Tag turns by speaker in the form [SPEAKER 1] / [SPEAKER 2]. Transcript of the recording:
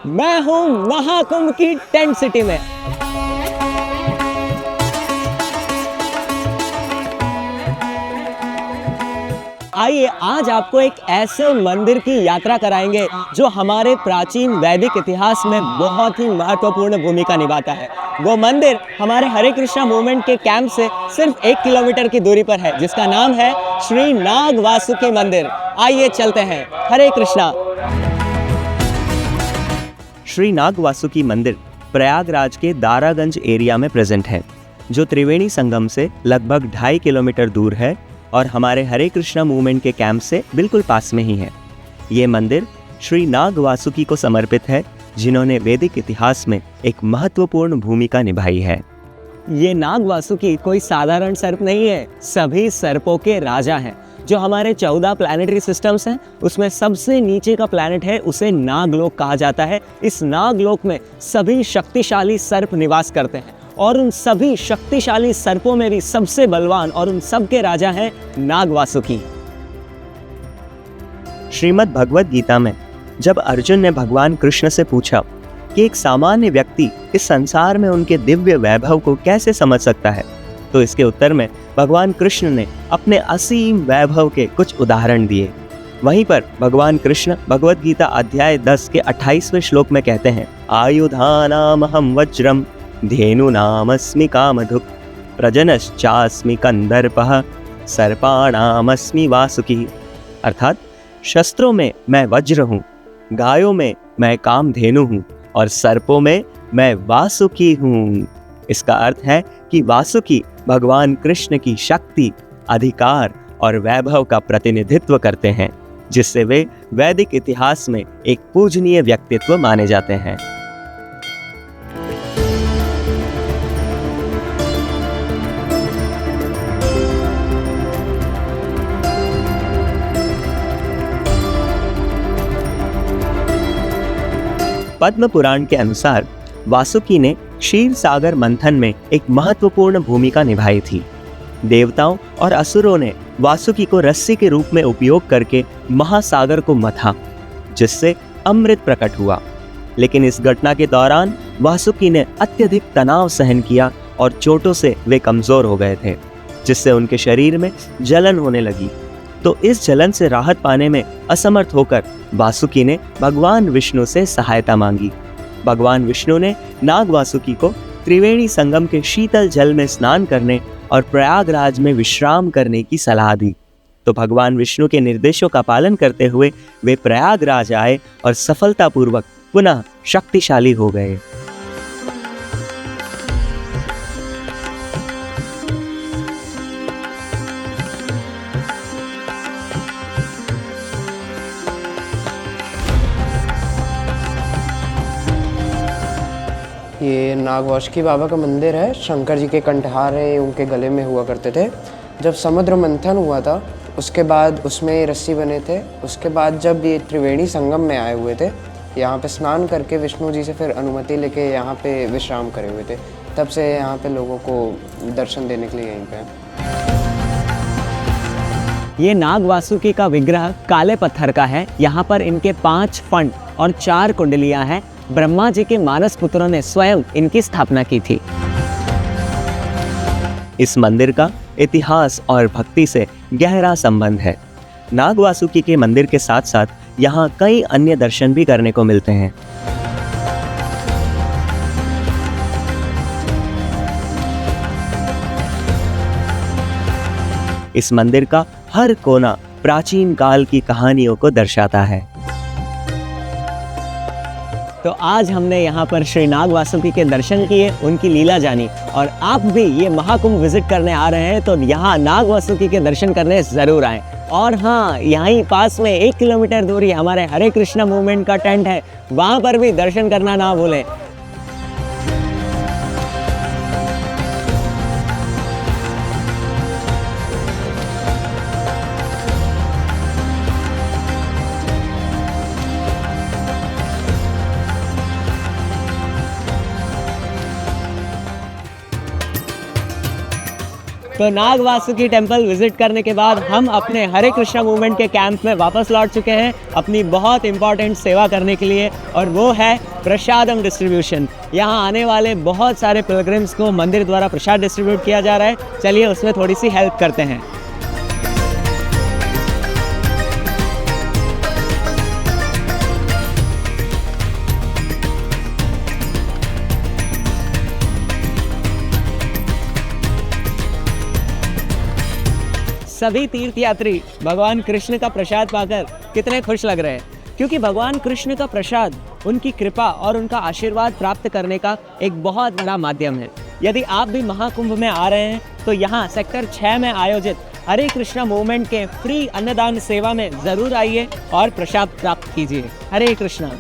[SPEAKER 1] मैं हूं महाकुंभ की टेंट सिटी में। आइए आज आपको एक ऐसे मंदिर की यात्रा कराएंगे जो हमारे प्राचीन वैदिक इतिहास में बहुत ही महत्वपूर्ण भूमिका निभाता है। वो मंदिर हमारे हरे कृष्णा मूवमेंट के कैंप से सिर्फ 1 किलोमीटर की दूरी पर है, जिसका नाम है श्री नाग वासुकी मंदिर। आइए चलते हैं। हरे कृष्णा।
[SPEAKER 2] श्री नाग वासुकी मंदिर प्रयागराज के दारागंज एरिया में प्रेजेंट है, जो त्रिवेणी संगम से लगभग 2.5 किलोमीटर दूर है और हमारे हरे कृष्णा मूवमेंट के कैंप से बिल्कुल पास में ही है। ये मंदिर श्री नाग वासुकी को समर्पित है, जिन्होंने वैदिक इतिहास में एक महत्वपूर्ण भूमिका निभाई है।
[SPEAKER 1] ये नाग वासुकी कोई साधारण सर्प नहीं है, सभी सर्पों के राजा हैं। जो हमारे 14 प्लैनेटरी सिस्टम्स हैं, उसमें सबसे नीचे का प्लैनेट है, उसे नागलोक कहा जाता है। इस नागलोक में सभी शक्तिशाली सर्प निवास करते हैं और उन सभी शक्तिशाली सर्पों में भी सबसे बलवान और उन सब के राजा हैं नाग वासुकी।
[SPEAKER 2] श्रीमद् भगवद गीता में जब अर्जुन ने भगवान कृष्ण से पूछा कि एक सामान्य व्यक्ति इस संसार में उनके दिव्य वैभव को कैसे समझ सकता है, तो इसके उत्तर में भगवान कृष्ण ने अपने असीम वैभव के कुछ उदाहरण दिए। वहीं पर भगवान कृष्ण भगवद गीता अध्याय 10 के 28वें श्लोक में कहते हैं, आयुधानामहं वज्रम धेनुनामस्मि कामधुक् प्रजनश्चास्मि कंदर्पः सर्पाणामस्मि वासुकी। अर्थात शस्त्रों में मैं वज्र हूँ, गायों में मैं कामधेनु हूँ और सर्पों में मैं वासुकी हूँ। इसका अर्थ है कि वासुकी भगवान कृष्ण की शक्ति, अधिकार और वैभव का प्रतिनिधित्व करते हैं, जिससे वे वैदिक इतिहास में एक पूजनीय व्यक्तित्व माने जाते हैं। पद्म पुराण के अनुसार वासुकी ने क्षीर सागर मंथन में एक महत्वपूर्ण भूमिका निभाई थी। देवताओं और असुरों ने वासुकी को रस्सी के रूप में उपयोग करके महासागर को मथा, जिससे अमृत प्रकट हुआ। लेकिन इस घटना के दौरान वासुकी ने अत्यधिक तनाव सहन किया और चोटों से वे कमजोर हो गए थे, जिससे उनके शरीर में जलन होने लगी। तो इस जलन से राहत पाने में असमर्थ होकर वासुकी ने भगवान विष्णु से सहायता मांगी। भगवान विष्णु ने नाग वासुकी को त्रिवेणी संगम के शीतल जल में स्नान करने और प्रयागराज में विश्राम करने की सलाह दी। तो भगवान विष्णु के निर्देशों का पालन करते हुए वे प्रयागराज आए और सफलतापूर्वक पुनः शक्तिशाली हो गए।
[SPEAKER 3] ये नाग वासुकी बाबा का मंदिर है। शंकर जी के कंठहार है, उनके गले में हुआ करते थे। जब समुद्र मंथन हुआ था उसके बाद उसमें रस्सी बने थे। उसके बाद जब ये त्रिवेणी संगम में आए हुए थे, यहाँ पे स्नान करके विष्णु जी से फिर अनुमति लेके यहाँ पे विश्राम करे हुए थे। तब से यहाँ पे लोगों को दर्शन देने के लिए यहीं पे
[SPEAKER 1] ये नाग वासुकी का विग्रह काले पत्थर का है। यहाँ पर इनके 5 फण और 4 कुंडलियाँ हैं। ब्रह्मा जी के मानस पुत्रों ने स्वयं इनकी स्थापना की थी।
[SPEAKER 2] इस मंदिर का इतिहास और भक्ति से गहरा संबंध है। नाग वासुकी के मंदिर के साथ साथ यहाँ कई अन्य दर्शन भी करने को मिलते हैं। इस मंदिर का हर कोना प्राचीन काल की कहानियों को दर्शाता है।
[SPEAKER 1] तो आज हमने यहाँ पर श्री नाग वासुकी के दर्शन किए, उनकी लीला जानी, और आप भी ये महाकुंभ विजिट करने आ रहे हैं तो यहाँ नाग वासुकी के दर्शन करने ज़रूर आएँ। और हाँ, यहीं पास में 1 किलोमीटर दूरी हमारे हरे कृष्णा मूवमेंट का टेंट है, वहाँ पर भी दर्शन करना ना भूलें। तो नाग वासुकी टेम्पल विजिट करने के बाद हम अपने हरे कृष्णा मूवमेंट के कैंप में वापस लौट चुके हैं अपनी बहुत इंपॉर्टेंट सेवा करने के लिए, और वो है प्रसादम डिस्ट्रीब्यूशन। यहाँ आने वाले बहुत सारे पिलग्रिम्स को मंदिर द्वारा प्रसाद डिस्ट्रीब्यूट किया जा रहा है। चलिए उसमें थोड़ी सी हेल्प करते हैं। सभी तीर्थयात्री भगवान कृष्ण का प्रसाद पाकर कितने खुश लग रहे हैं, क्योंकि भगवान कृष्ण का प्रसाद उनकी कृपा और उनका आशीर्वाद प्राप्त करने का एक बहुत बड़ा माध्यम है। यदि आप भी महाकुंभ में आ रहे हैं तो यहाँ सेक्टर 6 में आयोजित हरे कृष्णा मूवमेंट के फ्री अन्नदान सेवा में ज़रूर आइए और प्रसाद प्राप्त कीजिए। हरे कृष्णा।